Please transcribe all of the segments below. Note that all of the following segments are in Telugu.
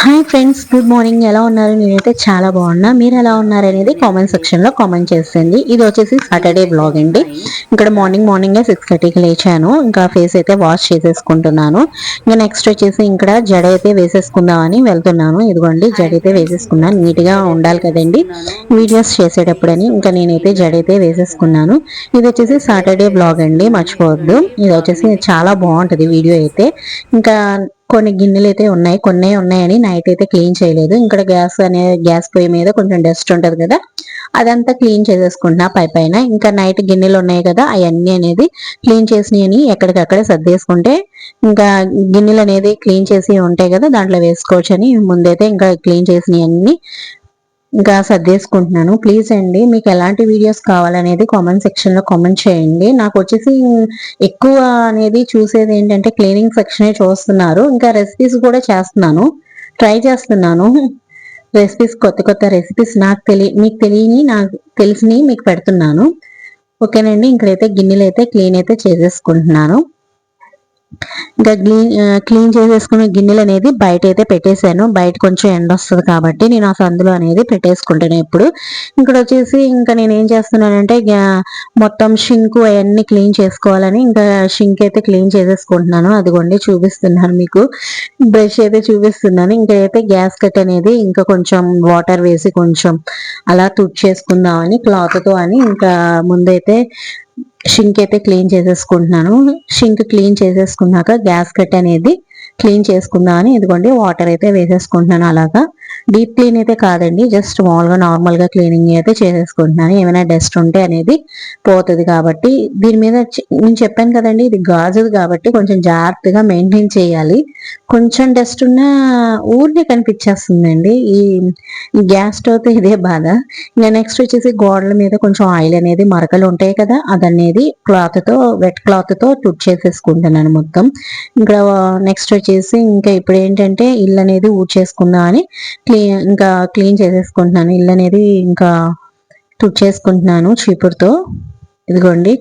Hi friends, good morning. ఎలా ఉన్నారు? నేనైతే చాలా బాగున్నా. మీరు ఎలా ఉన్నారు అనేది కామెంట్ సెక్షన్ లో కామెంట్ చేసేయండి. ఇది వచ్చేసి సాటర్డే బ్లాగ్ అండి. ఇక్కడ మార్నింగే 6:30కి లేచాను. ఇంకా ఫేస్ అయితే వాష్ చేసేసుకుంటున్నాను. ఇంకా నెక్స్ట్ వచ్చేసి ఇక్కడ జడ అయితే వేసేసుకుందామని వెళ్తున్నాను. ఇదిగోండి జడ అయితే వేసేసుకున్నాను. నీట్ గా ఉండాలి కదండి వీడియోస్ చేసేటప్పుడని. ఇంకా నేనైతే జడ అయితే వేసేసుకున్నాను. ఇది వచ్చేసి సాటర్డే బ్లాగ్ అండి, మర్చిపోవద్దు. ఇది వచ్చేసి చాలా బాగుంటది వీడియో అయితే. ఇంకా కొన్ని గిన్నెలు అయితే ఉన్నాయి, కొన్ని ఉన్నాయని నైట్ అయితే క్లీన్ చేయలేదు. ఇక్కడ గ్యాస్ పొయ్యి మీద కొంచెం డస్ట్ ఉంటది కదా, అదంతా క్లీన్ చేసేసుకుంటున్నా పైన. ఇంకా నైట్ గిన్నెలు ఉన్నాయి కదా, అవన్నీ అనేది క్లీన్ చేసినవి ఎక్కడికక్కడ సర్దేసుకుంటే ఇంకా గిన్నెలు అనేది క్లీన్ చేసి ఉంటాయి కదా, దాంట్లో వేసుకోవచ్చు అని ముందైతే ఇంకా క్లీన్ చేసినవి అన్ని ఇంకా సర్దేసుకుంటున్నాను. ప్లీజ్ అండి, మీకు ఎలాంటి వీడియోస్ కావాలనేది కామెంట్ సెక్షన్ లో కామెంట్ చేయండి. నాకు వచ్చేసి ఎక్కువ అనేది చూసేది ఏంటంటే క్లీనింగ్ సెక్షనే చూస్తున్నారు. ఇంకా రెసిపీస్ కూడా చేస్తున్నాను, ట్రై చేస్తున్నాను. రెసిపీస్, కొత్త కొత్త రెసిపీస్ మీకు తెలియని నాకు తెలిసినవి మీకు పెడుతున్నాను. ఓకేనండి. ఇక్కడైతే గిన్నెలు అయితే క్లీన్ అయితే చేసేసుకుంటున్నాను. ఇంకా క్లీన్ చేసేసుకున్న గిన్నెలు అనేది బయట అయితే పెట్టేశాను. బయట కొంచెం ఎండ వస్తుంది కాబట్టి నేను ఆ సందులో అనేది పెట్టేసుకుంటాను ఎప్పుడు. ఇక్కడ వచ్చేసి ఇంకా నేను ఏం చేస్తున్నానంటే మొత్తం షింక్ అవన్నీ క్లీన్ చేసుకోవాలని ఇంకా షింక్ అయితే క్లీన్ చేసేసుకుంటున్నాను. అదిగోండి చూపిస్తున్నాను మీకు, బ్రష్ అయితే చూపిస్తున్నాను. ఇంకా అయితే గ్యాస్ కట్ అనేది ఇంకా కొంచెం వాటర్ వేసి కొంచెం అలా తుడిచేసుకుందామని క్లాత్తో అని ఇంకా ముందైతే షింక్ అయితే క్లీన్ చేసేసుకుంటున్నాను. షింక్ క్లీన్ చేసేసుకున్నాక గ్యాస్ కట్ అనేది క్లీన్ చేసుకుందాం అని ఇదిగోండి వాటర్ అయితే వేసేసుకుంటున్నాను. అలాగా డీప్ క్లీన్ అయితే కాదండి, జస్ట్ మామూలుగా నార్మల్ గా క్లీనింగ్ అయితే చేసేసుకుంటున్నాను. ఏమైనా డస్ట్ ఉంటే అనేది పోతుంది కాబట్టి. దీని మీద నేను చెప్పాను కదండి, ఇది గాజుది కాబట్టి కొంచెం జాగ్రత్తగా మెయింటైన్ చేయాలి. కొంచెం డస్ట్ ఉన్నా ఊరినే కనిపించేస్తుందండి. ఈ గ్యాస్ స్టవ్తో ఇదే బాధ. ఇంకా నెక్స్ట్ వచ్చేసి గోడల మీద కొంచెం ఆయిల్ అనేది మరకలు ఉంటాయి కదా, అదనేది వెట్ క్లాత్ తో తుడిచేసేసుకుంటున్నాను మొత్తం. ఇంకా నెక్స్ట్ వచ్చేసి ఇంకా ఇప్పుడు ఏంటంటే ఇల్లు అనేది ఊడ్చేసుకుందాం అని ఇంకా క్లీన్ చేసేసుకుంటున్నాను. ఇల్లు అనేది ఇంకా తుడిచేసుకుంటున్నాను చీపురుతో. ఇదిగోండి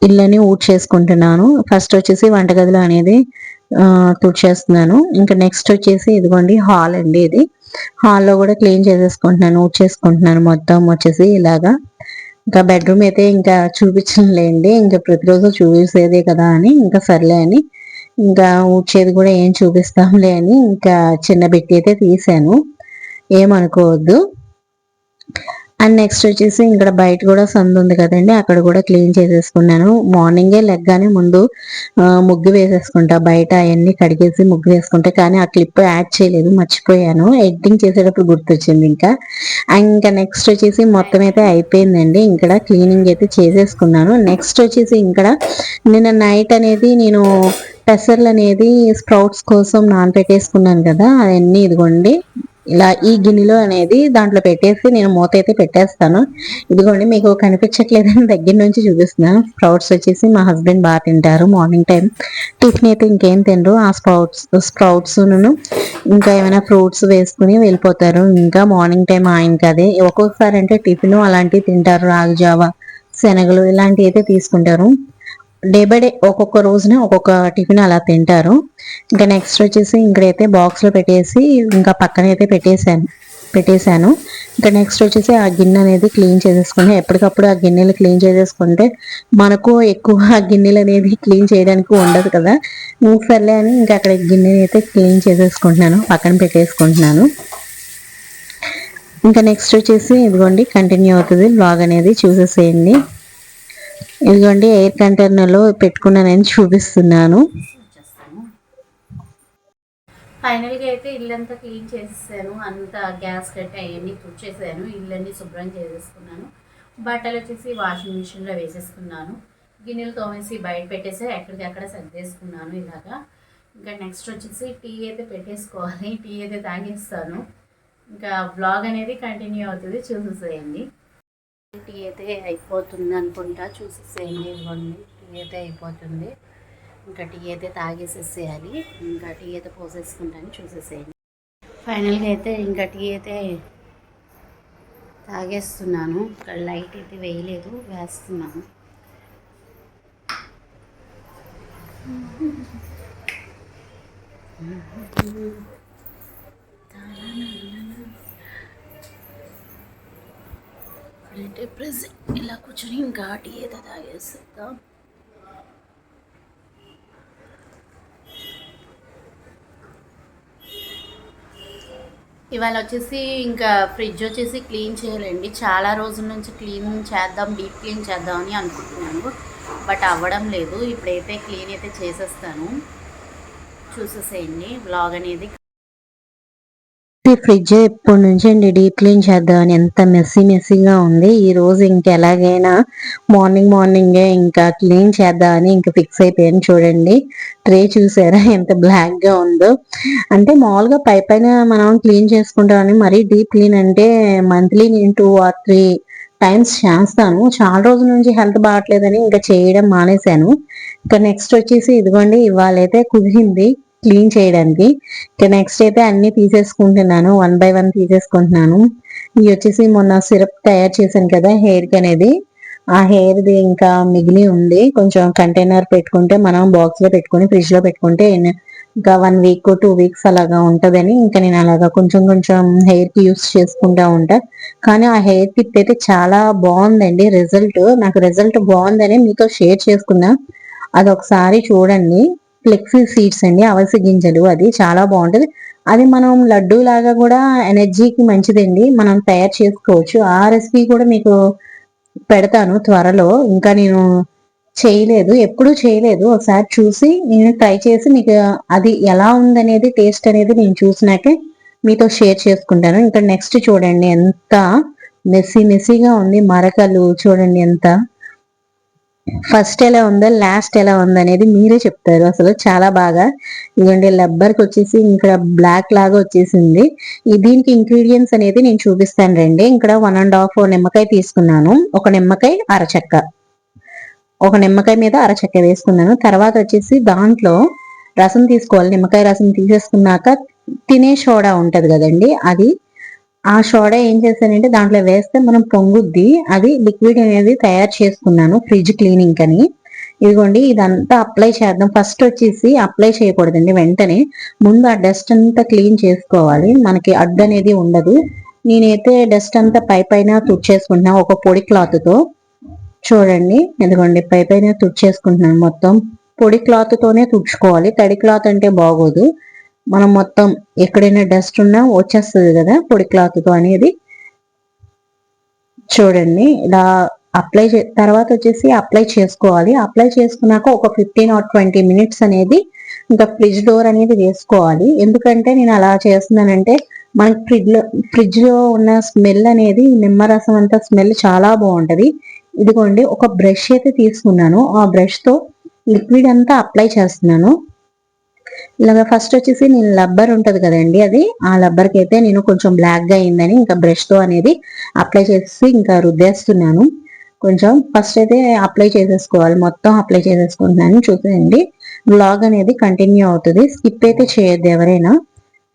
ఇల్లని ఊడ్చేసుకుంటున్నాను. ఫస్ట్ వచ్చేసి వంటగదిలో అనేది తుడిచేస్తున్నాను. ఇంకా నెక్స్ట్ వచ్చేసి ఇదిగోండి హాల్ అండి. ఇది హాల్లో కూడా క్లీన్ చేసేసుకుంటున్నాను, ఊడ్చేసుకుంటున్నాను మొత్తం వచ్చేసి ఇలాగా. ఇంకా బెడ్రూమ్ అయితే ఇంకా చూపించలేండి, ఇంకా ప్రతిరోజు చూసేదే కదా అని ఇంకా సర్లే అని ఇంకా ఊడ్చేది కూడా ఏం చూపిస్తాంలే అని ఇంకా చిన్న బిట్టి అయితే తీసాను, ఏమనుకోవద్దు. అండ్ నెక్స్ట్ వచ్చేసి ఇక్కడ బయట కూడా సందు ఉంది కదండి, అక్కడ కూడా క్లీన్ చేసేసుకున్నాను. మార్నింగే లెగ్గానే ముందు ముగ్గు వేసేసుకుంటా, బయట అవన్నీ కడిగేసి ముగ్గు వేసుకుంటా. కానీ ఆ క్లిప్ యాడ్ చేయలేదు, మర్చిపోయాను. ఎడిటింగ్ చేసేటప్పుడు గుర్తొచ్చింది. ఇంకా నెక్స్ట్ వచ్చేసి మొత్తం అయితే అయిపోయిందండి. ఇక్కడ క్లీనింగ్ అయితే చేసేసుకున్నాను. నెక్స్ట్ వచ్చేసి ఇక్కడ నిన్న నైట్ అనేది నేను పెసర్లు అనేది స్ప్రౌట్స్ కోసం నానపెట్టేసుకున్నాను కదా, అవన్నీ ఇదిగోండి ఇలా ఈ గిన్నెలో అనేది దాంట్లో పెట్టేసి నేను మూత అయితే పెట్టేస్తాను. ఇదిగోండి మీకు కనిపించట్లేదని దగ్గర నుంచి చూపిస్తున్నాను. స్ప్రౌట్స్ వచ్చేసి మా హస్బెండ్ బాగా తింటారు. మార్నింగ్ టైం టిఫిన్ అయితే ఇంకేం తినరు, ఆ స్ప్రౌట్స్ ఇంకా ఏమైనా ఫ్రూట్స్ వేసుకుని వెళ్ళిపోతారు. ఇంకా మార్నింగ్ టైం ఆయనకి అదే. ఒక్కొక్కసారి అంటే టిఫిన్ అలాంటివి తింటారు, రాగి జావా, శనగలు ఇలాంటివి అయితే తీసుకుంటారు. డే బై డే ఒక్కొక్క రోజున ఒక్కొక్క టిఫిన్ అలా తింటారు. ఇంకా నెక్స్ట్ వచ్చేసి ఇక్కడైతే బాక్స్ లో పెట్టేసి ఇంకా పక్కన అయితే పెట్టేశాను. ఇంకా నెక్స్ట్ వచ్చేసి ఆ గిన్నె అనేది క్లీన్ చేసేసుకుంటే ఎప్పటికప్పుడు ఆ గిన్నెలు క్లీన్ చేసేసుకుంటే మనకు ఎక్కువ ఆ గిన్నెలు అనేది క్లీన్ చేయడానికి ఉండదు కదా. సర్లే అని ఇంకా అక్కడ గిన్నెని అయితే క్లీన్ చేసేసుకుంటున్నాను, పక్కన పెట్టేసుకుంటున్నాను. ఇంకా నెక్స్ట్ వచ్చేసి ఇదిగోండి కంటిన్యూ అవుతుంది బ్లాగ్ అనేది, చూసేసేయండి. ఇదిగోండి ఎయిర్ కంటైనర్లో పెట్టుకున్నానని చూపిస్తున్నాను. ఫైనల్గా అయితే ఇల్లంతా క్లీన్ చేసేసాను, అంతా గ్యాస్ కట్టి అవన్నీ తుడిచేసాను, ఇల్లన్నీ శుభ్రం చేసేసుకున్నాను. బట్టలు వచ్చేసి వాషింగ్ మిషన్లో వేసేసుకున్నాను. గిన్నెలు తోమేసి బయట పెట్టేసి ఎక్కడికక్కడ సర్దేసుకున్నాను ఇలాగా. ఇంకా నెక్స్ట్ వచ్చేసి టీ అయితే పెట్టేసుకోవాలి, టీ అయితే తాగేస్తాను. ఇంకా బ్లాగ్ అనేది కంటిన్యూ అవుతుంది, చూసేసేయండి. టీ అయితే అయిపోతుంది అనుకుంటా, చూసేసేయండి. ఇవ్వండి టీ అయితే అయిపోతుంది. ఇంకా టీ అయితే తాగేసేసేయాలి. ఇంకా టీ అయితే పోసేసుకుంటాను, చూసేసేయండి. ఫైనల్గా అయితే ఇంకా టీ అయితే తాగేస్తున్నాను. ఇక్కడ లైట్ అయితే వేయలేదు, వేస్తున్నాను. ఇప్పుడైతే ప్రెసెంట్ ఇలా కూర్చొని ఇంకా టీ ఏదో తాగేస్తుందా. ఇవాళ వచ్చేసి ఇంకా ఫ్రిడ్జ్ వచ్చేసి క్లీన్ చేయాలండి. చాలా రోజుల నుంచి క్లీన్ చేద్దాం, డీప్ క్లీన్ చేద్దామని అనుకుంటున్నాను, బట్ అవ్వడం లేదు. ఇప్పుడైతే క్లీన్ అయితే చేసేస్తాను, చూసేసేయండి వ్లాగ్ అనేది. ఫ్రిడ్జ్ ఎప్పటి నుంచి అండి డీప్ క్లీన్ చేద్దామని ఎంత మెస్సీగా ఉంది. ఈ రోజు ఇంకా ఎలాగైనా మార్నింగే ఇంకా క్లీన్ చేద్దామని ఇంకా ఫిక్స్ అయిపోయాను. చూడండి ట్రే చూసారా ఎంత బ్లాక్ గా ఉందో. అంటే మామూలుగా పైన మనం క్లీన్ చేసుకుంటామని, మరీ డీప్ క్లీన్ అంటే మంత్లీ నేను 2 or 3 టైమ్స్ చేస్తాను. చాలా రోజుల నుంచి హెల్త్ బాగట్లేదని ఇంకా చేయడం మానేశాను. ఇంకా నెక్స్ట్ వచ్చేసి ఇదిగోండి ఇవాళ అయితే కుదిరింది క్లీన్ చేయడానికి. ఇంకా నెక్స్ట్ అయితే అన్ని తీసేసుకుంటున్నాను, 1 by 1 తీసేసుకుంటున్నాను. ఇవి వచ్చేసి మొన్న సిరప్ తయారు చేశాను కదా హెయిర్ కి అనేది, ఆ హెయిర్ ది ఇంకా మిగిలి ఉంది. కొంచెం కంటైనర్ పెట్టుకుంటే మనం బాక్స్ లో పెట్టుకుని ఫ్రిడ్జ్ లో పెట్టుకుంటే ఇంకా 1 week 2 weeks అలాగా ఉంటదని ఇంకా నేను అలాగా కొంచెం హెయిర్ కి యూస్ చేసుకుంటా ఉంటా. కానీ ఆ హెయిర్ టిప్ అయితే చాలా బాగుందండి. నాకు రిజల్ట్ బాగుందని మీతో షేర్ చేసుకున్నా. అది ఒకసారి చూడండి. ఫ్లెక్సీ సీడ్స్ అండి, అవిసె గింజలు, అది చాలా బాగుంటది. అది మనం లడ్డూ లాగా కూడా ఎనర్జీకి మంచిదండి, మనం తయారు చేసుకోవచ్చు. ఆ రెసిపీ కూడా మీకు పెడతాను త్వరలో. ఇంకా నేను చేయలేదు, ఎప్పుడూ చేయలేదు. ఒకసారి చూసి నేను ట్రై చేసి మీకు అది ఎలా ఉందనేది, టేస్ట్ అనేది నేను చూసినాకే మీతో షేర్ చేసుకుంటాను. ఇంకా నెక్స్ట్ చూడండి ఎంత మెస్సీగా ఉంది. మరకలు చూడండి ఎంత, ఫస్ట్ ఎలా ఉందో లాస్ట్ ఎలా ఉందో అనేది మీరే చెప్తారు. అసలు చాలా బాగా. ఇదిగోండి లబ్బర్కి వచ్చేసి ఇక్కడ బ్లాక్ లాగా వచ్చేసింది. దీనికి ఇంగ్రీడియంట్స్ అనేది నేను చూపిస్తాను రండి. ఇక్కడ 1.5 నిమ్మకాయ తీసుకున్నాను, ఒక నిమ్మకాయ అరచెక్క, ఒక నిమ్మకాయ మీద అరచెక్క వేసుకున్నాను. తర్వాత వచ్చేసి దాంట్లో రసం తీసుకోవాలి. నిమ్మకాయ రసం తీసేసుకున్నాక తినే సోడా ఉంటది కదండి, అది ఆ సోడా ఏం చేశానంటే దాంట్లో వేస్తే మనం పొంగుద్ది, అది లిక్విడ్ అనేది తయారు చేసుకున్నాను ఫ్రిడ్జ్ క్లీనింగ్ అని. ఇదిగోండి ఇదంతా అప్లై చేద్దాం. ఫస్ట్ వచ్చేసి అప్లై చేయకూడదండి, వెంటనే ముందు ఆ డస్ట్ అంతా క్లీన్ చేసుకోవాలి, మనకి అడ్డు అనేది ఉండదు. నేనైతే డస్ట్ అంతా పైన తుడిచేసుకుంటున్నా ఒక పొడి క్లాత్ తో. చూడండి ఇదిగోండి పైన తుడిచేసుకుంటున్నాను మొత్తం. పొడి క్లాత్ తోనే తుడుచుకోవాలి, తడి క్లాత్ అంటే బాగోదు. మనం మొత్తం ఎక్కడైనా డస్ట్ ఉన్నా వచ్చేస్తుంది కదా పొడి క్లాత్ తో అనేది. చూడండి ఇలా తర్వాత వచ్చేసి అప్లై చేసుకోవాలి. అప్లై చేసుకున్నాక ఒక 15 or 20 minutes అనేది ఇంకా ఫ్రిడ్జ్ డోర్ అనేది వేసుకోవాలి. ఎందుకంటే నేను అలా చేస్తున్నానంటే మనకి ఫ్రిడ్జ్ లో ఉన్న స్మెల్ అనేది, నిమ్మరసం అంతా స్మెల్ చాలా బాగుంటది. ఇదిగోండి ఒక బ్రష్ అయితే తీసుకున్నాను, ఆ బ్రష్ తో లిక్విడ్ అంతా అప్లై చేస్తున్నాను. ఇలాగ ఫస్ట్ వచ్చేసి నేను లబ్బర్ ఉంటది కదండి, అది ఆ లబ్బర్ కి అయితే నేను కొంచెం బ్లాక్ గా అయిందని ఇంకా బ్రష్ తో అనేది అప్లై చేసి ఇంకా రుద్దేస్తున్నాను. కొంచెం ఫస్ట్ అయితే అప్లై చేసేసుకోవాలి, మొత్తం అప్లై చేసేసుకుంటున్నాను. చూసేయండి వ్లాగ్ అనేది కంటిన్యూ అవుతుంది, స్కిప్ అయితే చేయొద్దు ఎవరైనా.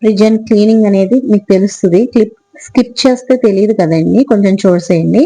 ఫ్రిడ్జ్ అండ్ క్లీనింగ్ అనేది మీకు తెలుస్తుంది, స్కిప్ చేస్తే తెలియదు కదండి, కొంచెం చూసేయండి.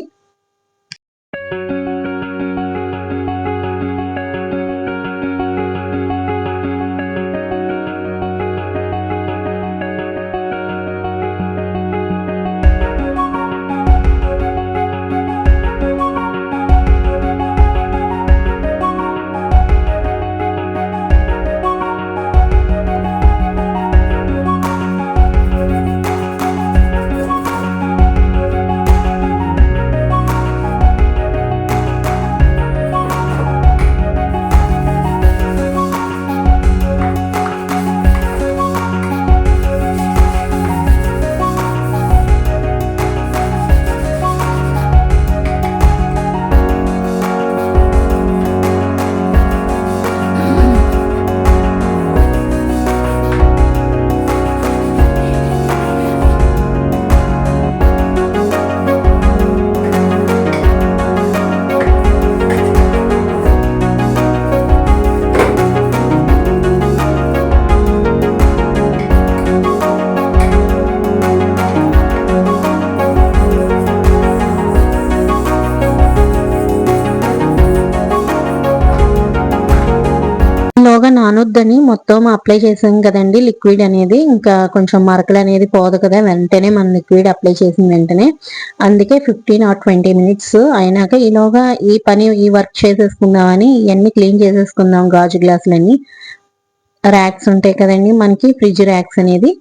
అని మొత్తం అప్లై చేసాం కదండి లిక్విడ్ అనేది, ఇంకా కొంచెం మరకలు అనేది పోదు కదా వెంటనే మన లిక్విడ్ అప్లై చేసిన వెంటనే. అందుకే 15 or 20 minutes అయినాక ఈలోగా ఈ వర్క్ చేసేసుకుందామని ఇవన్నీ క్లీన్ చేసేసుకుందాం. గాజు గ్లాసులన్నీ ర్యాక్స్ ఉంటాయి కదండి మనకి, ఫ్రిడ్జ్ ర్యాక్స్ అనేది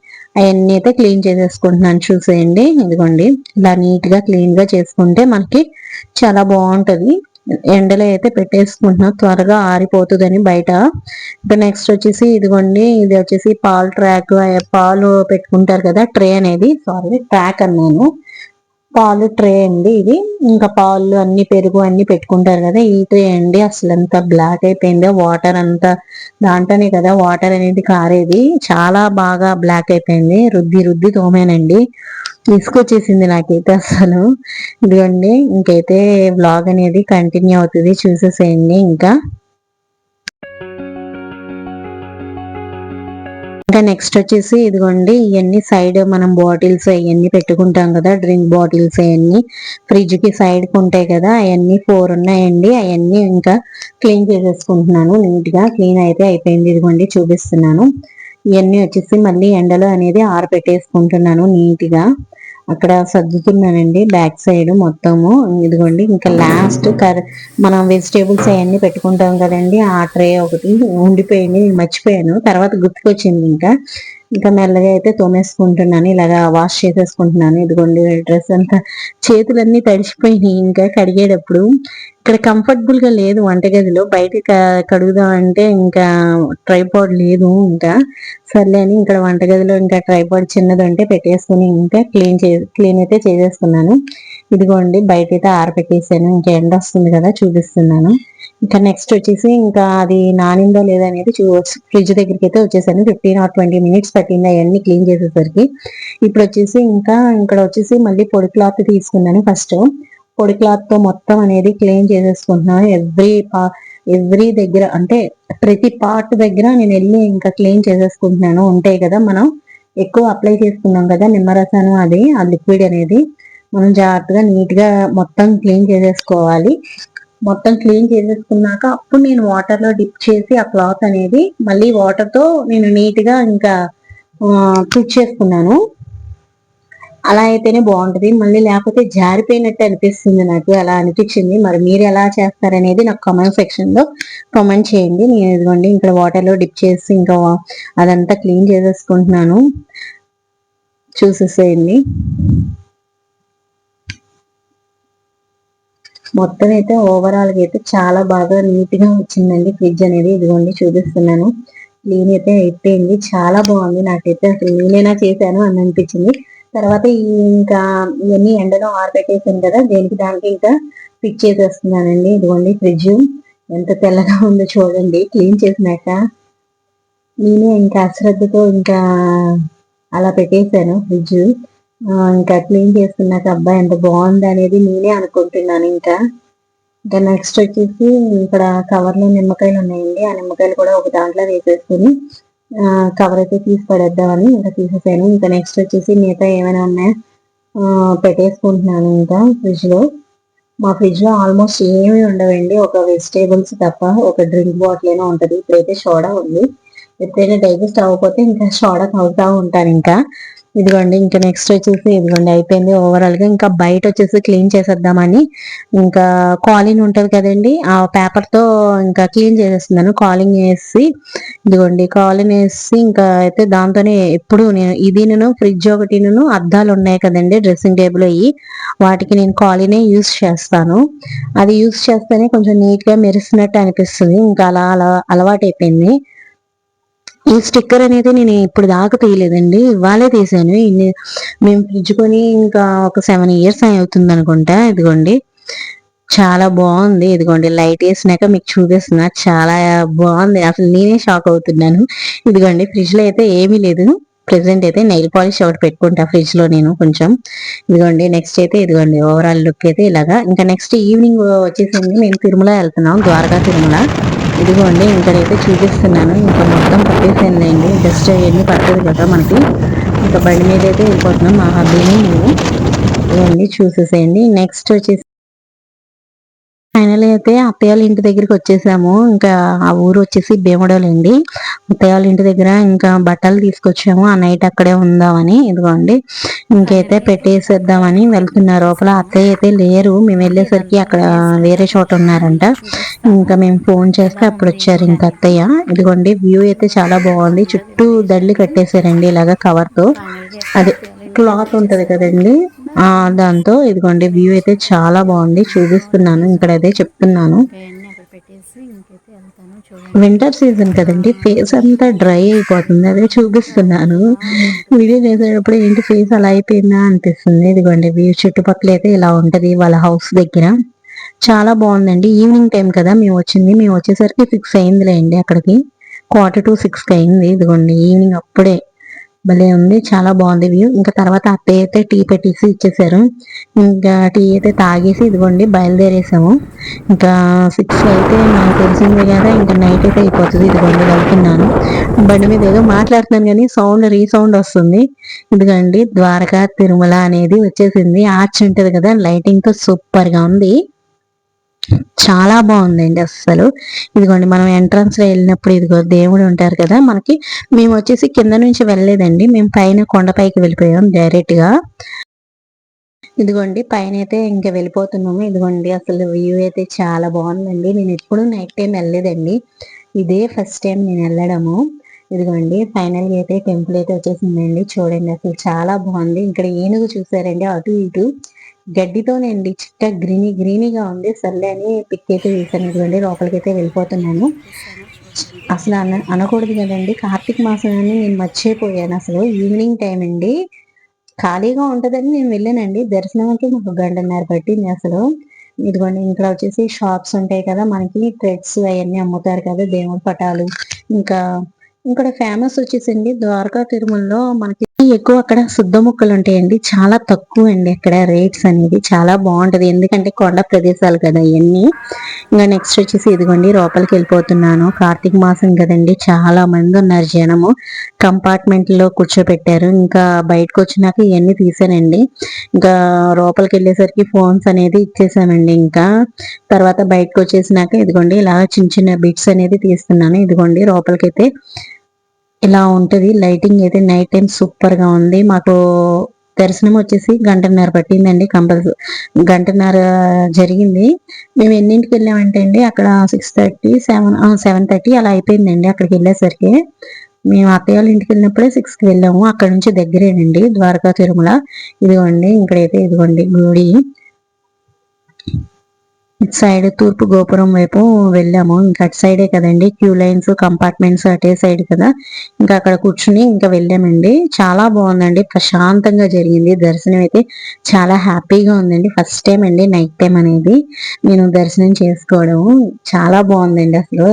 అవన్నీ అయితే క్లీన్ చేసేసుకుంటున్నాను. చూసేయండి, ఇదిగోండి ఇలా నీట్ గా క్లీన్ గా చేసుకుంటే మనకి చాలా బాగుంటది. ఎండలో అయితే పెట్టేసుకుంటున్నా, త్వరగా ఆరిపోతుందని బయట. ఇంకా నెక్స్ట్ వచ్చేసి ఇదిగోండి, ఇది వచ్చేసి పాలు ట్రాక్, పాలు పెట్టుకుంటారు కదా ట్రే అనేది, సారీ ట్రాక్ అన్నాను, పాలు ట్రే అండి ఇది. ఇంకా పాలు అన్ని పెరుగు అన్ని పెట్టుకుంటారు కదా ఈ ట్రే అండి. అసలు ఎంత బ్లాక్ అయిపోయిందో, వాటర్ అంతా దాంట్లోనే కదా వాటర్ అనేది కారేది, చాలా బాగా బ్లాక్ అయిపోయింది. రుద్ది రుద్ది తోమేనండి, తీసుకొచ్చేసింది నాకైతే అసలు. ఇదిగోండి ఇంకైతే వ్లాగ్ అనేది కంటిన్యూ అవుతుంది, చూసేసేయండి. ఇంకా నెక్స్ట్ వచ్చేసి ఇదిగోండి ఇవన్నీ సైడ్ మనం బాటిల్స్ అవన్నీ పెట్టుకుంటాం కదా, డ్రింక్ బాటిల్స్ అవన్నీ ఫ్రిడ్జ్ కి సైడ్ కి ఉంటాయి కదా, అవన్నీ 4 ఉన్నాయండి. అవన్నీ ఇంకా క్లీన్ చేసేసుకుంటున్నాను. నీట్ గా క్లీన్ అయితే అయిపోయింది, ఇదిగోండి చూపిస్తున్నాను. ఇవన్నీ వచ్చేసి మళ్ళీ ఎండలో అనేది ఆరబెట్టేసుకుంటున్నాను నీట్ గా. అక్కడ సర్దుతున్నానండి బ్యాక్ సైడ్ మొత్తము. ఇదిగోండి ఇంకా లాస్ట్ మనం వెజిటేబుల్స్ అవన్నీ పెట్టుకుంటాం కదండి, ఆ ట్రే ఒకటి ఉండిపోయింది, నేను మర్చిపోయాను, తర్వాత గుర్తుకొచ్చింది. ఇంకా మెల్లగా అయితే తోమేసుకుంటున్నాను, ఇలాగా వాష్ చేసేసుకుంటున్నాను. ఇదిగోండి డ్రెస్ అంతా, చేతులన్నీ తడిసిపోయినాయి ఇంకా కడిగేటప్పుడు. ఇక్కడ కంఫర్టబుల్ గా లేదు వంటగదిలో, బయట కడుగుదాం అంటే ఇంకా ట్రైపాడ్ లేదు. ఇంకా సర్లే అని ఇక్కడ వంటగదిలో ఇంకా ట్రైపాడ్ చిన్నది ఉంటే పెట్టేసుకుని ఇంకా క్లీన్ అయితే చేసేసుకున్నాను. ఇదిగోండి బయట అయితే ఆరపెట్టేసాను, ఇంకా ఎండ వస్తుంది కదా చూపిస్తున్నాను. ఇంకా నెక్స్ట్ వచ్చేసి ఇంకా అది నానిందో లేదా అనేది ఫ్రిడ్జ్ దగ్గరికి అయితే వచ్చేసాను. 15 or 20 minutes పట్టింది అవన్నీ క్లీన్ చేసేసరికి. ఇప్పుడు వచ్చేసి ఇంకా ఇక్కడ వచ్చేసి మళ్ళీ పొడి క్లాత్ తీసుకున్నాను. ఫస్ట్ పొడి క్లాత్ తో మొత్తం అనేది క్లీన్ చేసేసుకుంటున్నాను. ఎవ్రీ దగ్గర అంటే ప్రతి పార్ట్ దగ్గర నేను వెళ్ళి ఇంకా క్లీన్ చేసేసుకుంటున్నాను. ఉంటాయి కదా మనం ఎక్కువ అప్లై చేసుకున్నాం కదా నిమ్మరసాను, అది ఆ లిక్విడ్ అనేది మనం జాగ్రత్తగా నీట్ గా మొత్తం క్లీన్ చేసేసుకోవాలి. మొత్తం క్లీన్ చేసేసుకున్నాక అప్పుడు నేను వాటర్ లో డిప్ చేసి ఆ క్లాత్ అనేది మళ్ళీ వాటర్ తో నేను నీట్ గా ఇంకా చేసుకున్నాను. అలా అయితేనే బాగుంటది, మళ్ళీ లేకపోతే జారిపోయినట్టు అనిపిస్తుంది, నాకు అలా అనిపించింది. మరి మీరు ఎలా చేస్తారనేది నాకు కామెంట్ సెక్షన్ లో కామెంట్ చేయండి. నేను ఇదిగోండి ఇక్కడ వాటర్ లో డిప్ చేసి ఇంకా అదంతా క్లీన్ చేసేసుకుంటున్నాను, చూసేసేయండి. మొత్తం అయితే ఓవరాల్ గా అయితే చాలా బాగా నీట్ గా వచ్చిందండి ఫ్రిడ్జ్ అనేది. ఇదిగోండి చూపిస్తున్నాను, క్లీన్ అయితే అయిపోయింది, చాలా బాగుంది. నాకైతే అసలు నేనైనా చేశాను అని అనిపించింది. తర్వాత ఇంకా ఇవన్నీ ఎండలో ఆరబెట్టేసాను కదా, దేనికి దానికి ఇంకా ఫిట్ చేసేస్తున్నానండి. ఇదిగోండి ఫ్రిడ్జ్ ఎంత తెల్లగా ఉందో చూడండి క్లీన్ చేసినాక. నేనే ఇంకా అశ్రద్ధతో ఇంకా అలా పెట్టేశాను ఫ్రిడ్జ్. ఇంకా క్లీన్ చేస్తున్నాక అబ్బాయి ఎంత బాగుంది అనేది నేనే అనుకుంటున్నాను. ఇంకా నెక్స్ట్ వచ్చేసి ఇక్కడ కవర్ లో నిమ్మకాయలు ఉన్నాయండి, ఆ నిమ్మకాయలు కూడా ఒక దాంట్లో వేసేసుకుని కవర్ అయితే తీసి పడేద్దామని ఇంకా తీసేసాను. ఇంకా నెక్స్ట్ వచ్చేసి మిగతా ఏమైనా ఉన్నాయా పెట్టేసుకుంటున్నాను ఇంకా ఫ్రిడ్జ్ లో. మా ఫ్రిడ్జ్ లో ఆల్మోస్ట్ ఏమీ ఉండవండి, ఒక వెజిటేబుల్స్ తప్ప. ఒక డ్రింక్ బాటిల్ అయినా ఉంటది, ఇప్పుడైతే సోడా ఉంది. ఎప్పుడైనా డైజెస్ట్ అవ్వకపోతే ఇంకా సోడా తాగుతూ ఉంటాను. ఇంకా ఇదిగోండి ఇంకా నెక్స్ట్ వచ్చేసి ఇదిగోండి అయిపోయింది ఓవరాల్ గా. ఇంకా బయట వచ్చేసి క్లీన్ చేసేద్దామని ఇంకా కాలిన్ ఉంటది కదండి, ఆ పేపర్ తో ఇంకా క్లీన్ చేసేస్తున్నాను. కాలింగ్ వేసి ఇదిగోండి కాలిన్ వేసి ఇంకా అయితే దాంతోనే ఎప్పుడు నేను ఫ్రిడ్జ్ ఒకటి అద్దాలు ఉన్నాయి కదండి డ్రెస్సింగ్ టేబుల్ అయ్యి, వాటికి నేను కాలినే యూస్ చేస్తాను. అది యూస్ చేస్తేనే కొంచెం నీట్ గా మెరిసినట్టు అనిపిస్తుంది. ఇంకా అలా అలవాటు అయిపోయింది. ఈ స్టిక్కర్ అనేది నేను ఇప్పుడు దాకా తీయలేదండి, ఇవాళే తీసాను. మేము ఫ్రిడ్జ్ కొని ఇంకా ఒక 7 years అవుతుంది అనుకుంటా. ఇదిగోండి చాలా బాగుంది, ఇదిగోండి లైట్ వేసినాక మీకు చూపిస్తున్నా, చాలా బాగుంది. అసలు నేనే షాక్ అవుతున్నాను. ఇదిగోండి ఫ్రిడ్జ్ లో అయితే ఏమీ లేదు, ప్రెసెంట్ అయితే నెయిల్ పాలిష్ ఒకటి పెట్టుకుంటా ఫ్రిడ్జ్ లో నేను కొంచెం. ఇదిగోండి నెక్స్ట్ అయితే ఇదిగోండి ఓవరాల్ లుక్ అయితే ఇలాగా. ఇంకా నెక్స్ట్ ఈవినింగ్ వచ్చేసింది, మేము తిరుమల వెళ్తున్నాం, ద్వారకా తిరుమల. ఇదిగోండి ఇక్కడైతే చూపిస్తున్నాను, ఇంకా మొత్తం పట్టేసిందండి, జస్ట్ ఎన్ని పడుతుంది కదా మనకి. ఇంకా బండి మీద అయితే వెళ్ళిపోతున్నాం, మా హబ్బీని మేము. ఇవన్నీ చూసేసేయండి. నెక్స్ట్ వచ్చేసి ఫైనల్ అయితే అత్తయ్య వాళ్ళ ఇంటి దగ్గరికి వచ్చేసాము. ఇంకా ఆ ఊరు వచ్చేసి భీమడోలండి. అత్తయ్య వాళ్ళ ఇంటి దగ్గర ఇంకా బట్టలు తీసుకొచ్చాము. ఆ నైట్ అక్కడే ఉందామని. ఇదిగోండి ఇంకైతే పెట్టేసేద్దామని వెళ్తున్నా లోపల. అత్తయ్య అయితే లేరు. మేము వెళ్ళేసరికి అక్కడ వేరే చోట ఉన్నారంట. ఇంకా మేము ఫోన్ చేస్తే అప్పుడు వచ్చారు ఇంకా అత్తయ్య. ఇదిగోండి వ్యూ అయితే చాలా బాగుంది. చుట్టూ దళ్లి కట్టేశారండి ఇలాగా కవర్ తో. అదే క్లాత్ ఉంటది కదండి, ఆ దాంతో. ఇదిగోండి వ్యూ అయితే చాలా బాగుంది. చూపిస్తున్నాను ఇక్కడ, అదే చెప్తున్నాను. వింటర్ సీజన్ కదండి, ఫేస్ అంతా డ్రై అయిపోతుంది. అదే చూపిస్తున్నాను. వీడియో చేసేటప్పుడు ఏంటి ఫేస్ అలా అయిపోయిందా అనిపిస్తుంది. ఇదిగోండి వ్యూ చుట్టుపక్కల అయితే ఇలా ఉంటది వాళ్ళ హౌస్ దగ్గర. చాలా బాగుందండి. ఈవినింగ్ టైం కదా మేము వచ్చింది. మేము వచ్చేసరికి 6 అయిందిలేండి అక్కడికి. 5:45 అయింది. ఇదిగోండి ఈవినింగ్ అప్పుడే. భలే ఉంది, చాలా బాగుంది వ్యూ. ఇంకా తర్వాత అత్తయ్య అయితే టీ పెట్టేసి ఇచ్చేసారు. ఇంకా టీ అయితే తాగేసి ఇదిగోండి బయలుదేరేసాము. ఇంకా 6 అయితే నాకు తెలిసిందే కదా, ఇంకా నైట్ అయితే అయిపోతుంది. ఇదిగోండి వెళ్తున్నాను బండి మీద. ఏదో మాట్లాడుతున్నాను కానీ సౌండ్ రీసౌండ్ వస్తుంది. ఇదిగోండి ద్వారకా తిరుమల అనేది వచ్చేసింది. ఆర్చ్ ఉంటది కదా, లైటింగ్ తో సూపర్ గా ఉంది. చాలా బాగుందండి అస్సలు. ఇదిగోండి మనం ఎంట్రన్స్ లో వెళ్ళినప్పుడు ఇదిగో దేవుడు ఉంటారు కదా మనకి. మేము వచ్చేసి కింద నుంచి వెళ్ళలేదండి, మేము పైన కొండపైకి వెళ్ళిపోయాం డైరెక్ట్ గా. ఇదిగోండి పైన అయితే ఇంకా వెళ్ళిపోతున్నాము. ఇదిగోండి అసలు వ్యూ అయితే చాలా బాగుందండి. నేను ఎప్పుడు నైట్ టైం వెళ్ళలేదండి, ఇదే ఫస్ట్ టైం నేను వెళ్ళడము. ఇదిగోండి ఫైనల్ గా అయితే టెంపుల్ అయితే వచ్చేసిందండి. చూడండి అసలు చాలా బాగుంది. ఇక్కడ ఏనుగు చూసారండి అటు ఇటు గడ్డితోనండి, చిక్క గ్రీనీగా ఉంది. సర్లే అని పిక్ అయితే తీసాను. ఇదిగోండి లోపలికి అయితే వెళ్ళిపోతున్నాను. అసలు అనకూడదు కదండి, కార్తీక మాసం అని నేను మర్చిపోయాను. అసలు ఈవినింగ్ టైం అండి, ఖాళీగా ఉంటదని నేను వెళ్ళానండి. దర్శనానికి మాకు 1:30 పట్టింది అసలు. ఇదిగోండి ఇక్కడ వచ్చేసి షాప్స్ ఉంటాయి కదా మనకి, థ్రెడ్స్ అవన్నీ అమ్ముతారు కదా, దేవుడి పటాలు. ఇంకా ఇక్కడ ఫేమస్ వచ్చేసండి ద్వారకా తిరుమలలో మనకి ఎక్కువ అక్కడ శుద్ధ ముక్కలు ఉంటాయండి. చాలా తక్కువ అండి అక్కడ రేట్స్ అనేది. చాలా బాగుంటది ఎందుకంటే కొండ ప్రదేశాలు కదా ఇవన్నీ. ఇంకా నెక్స్ట్ వచ్చేసి ఇదిగోండి లోపలికి వెళ్ళిపోతున్నాను. కార్తీక మాసం కదండి, చాలా మంది ఉన్నారు జనము. కంపార్ట్మెంట్ లో కూర్చోపెట్టారు. ఇంకా బయటకు వచ్చినాక ఇవన్నీ తీసానండి. ఇంకా లోపలికి వెళ్ళేసరికి ఫోన్స్ అనేది ఇచ్చేసామండి. ఇంకా తర్వాత బయటకు వచ్చేసినాక ఇదిగోండి ఇలా చిన్న బిట్స్ అనేది తీస్తున్నాను. ఇదిగోండి లోపలికైతే ఇలా ఉంటది. లైటింగ్ అయితే నైట్ టైం సూపర్ గా ఉంది. మాకు దర్శనం వచ్చేసి 1:30 పట్టిందండి. కంపల్సరీ 1:30 జరిగింది. మేము ఎన్నింటికి వెళ్ళామంటే అండి అక్కడ 6:30 7:30 అలా అయిపోయిందండి అక్కడికి వెళ్ళేసరికి. మేము అత్తయ్య వాళ్ళ ఇంటికి వెళ్ళినప్పుడే 6కి వెళ్ళాము. అక్కడ నుంచి దగ్గరేనండి ద్వారకా తిరుమల. ఇదిగోండి ఇక్కడైతే ఇదిగోండి గుడి. ఇటు సైడ్ తూర్పు గోపురం వైపు వెళ్ళాము. ఇంకా అటు సైడే కదండి క్యూ లైన్స్, కంపార్ట్మెంట్స్ అటే సైడ్ కదా. ఇంకా అక్కడ కూర్చుని ఇంకా వెళ్ళామండి. చాలా బాగుందండి, ప్రశాంతంగా జరిగింది దర్శనం అయితే. చాలా హ్యాపీగా ఉందండి. ఫస్ట్ టైం అండి నైట్ టైం అనేది నేను దర్శనం చేసుకోవడం. చాలా బాగుందండి అసలు.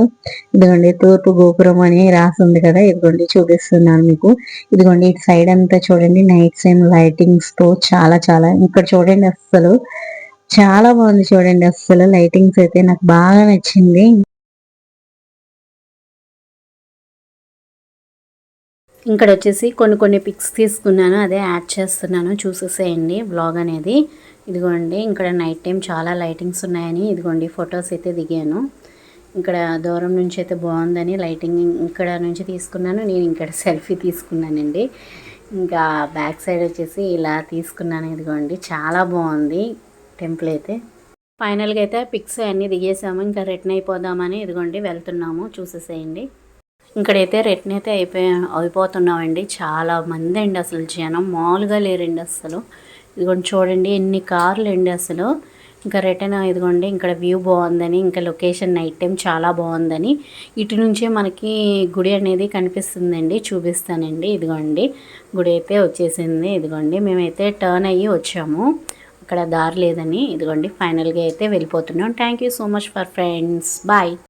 ఇదిగోండి తూర్పు గోపురం అని రాసి ఉంది కదా, ఇదిగోండి చూపిస్తున్నాను మీకు. ఇదిగోండి ఇటు సైడ్ అంతా చూడండి నైట్ టైం లైటింగ్స్ తో చాలా చాలా. ఇక్కడ చూడండి అసలు చాలా బాగుంది. చూడండి అస్సలు లైటింగ్స్ అయితే నాకు బాగా నచ్చింది. ఇక్కడ వచ్చేసి కొన్ని పిక్స్ తీసుకున్నాను, అదే యాడ్ చేస్తున్నాను, చూసేసేయండి బ్లాగ్ అనేది. ఇదిగోండి ఇక్కడ నైట్ టైం చాలా లైటింగ్స్ ఉన్నాయని ఇదిగోండి ఫొటోస్ అయితే దిగాను. ఇక్కడ దూరం నుంచి అయితే బాగుందని లైటింగ్ ఇక్కడ నుంచి తీసుకున్నాను. నేను ఇక్కడ సెల్ఫీ తీసుకున్నానండి. ఇంకా బ్యాక్ సైడ్ వచ్చేసి ఇలా తీసుకున్నాను. ఇదిగోండి చాలా బాగుంది టెంపుల్ అయితే. ఫైనల్గా అయితే పిక్స్ అన్నీ దిగేసాము. ఇంకా రిటర్న్ అయిపోదామని ఇదిగోండి వెళ్తున్నాము, చూసేసేయండి. ఇక్కడైతే రిటర్న్ అయితే అయిపోతున్నామండి. చాలా మంది అండి, అసలు జనం మామూలుగా లేరండి అసలు. ఇదిగోండి చూడండి ఎన్ని కార్లు అండి అసలు. ఇంకా రిటర్న్ ఇదిగోండి ఇక్కడ వ్యూ బాగుందని, ఇంకా లొకేషన్ నైట్ టైం చాలా బాగుందని ఇటు నుంచే మనకి గుడి అనేది కనిపిస్తుందండి, చూపిస్తానండి. ఇదిగోండి గుడి అయితే వచ్చేసింది. ఇదిగోండి మేమైతే టర్న్ అయ్యి వచ్చాము, అక్కడ దారి లేదని. ఇదిగోండి ఫైనల్గా అయితే వెళ్ళిపోతున్నాం. Thank you so much for friends, bye.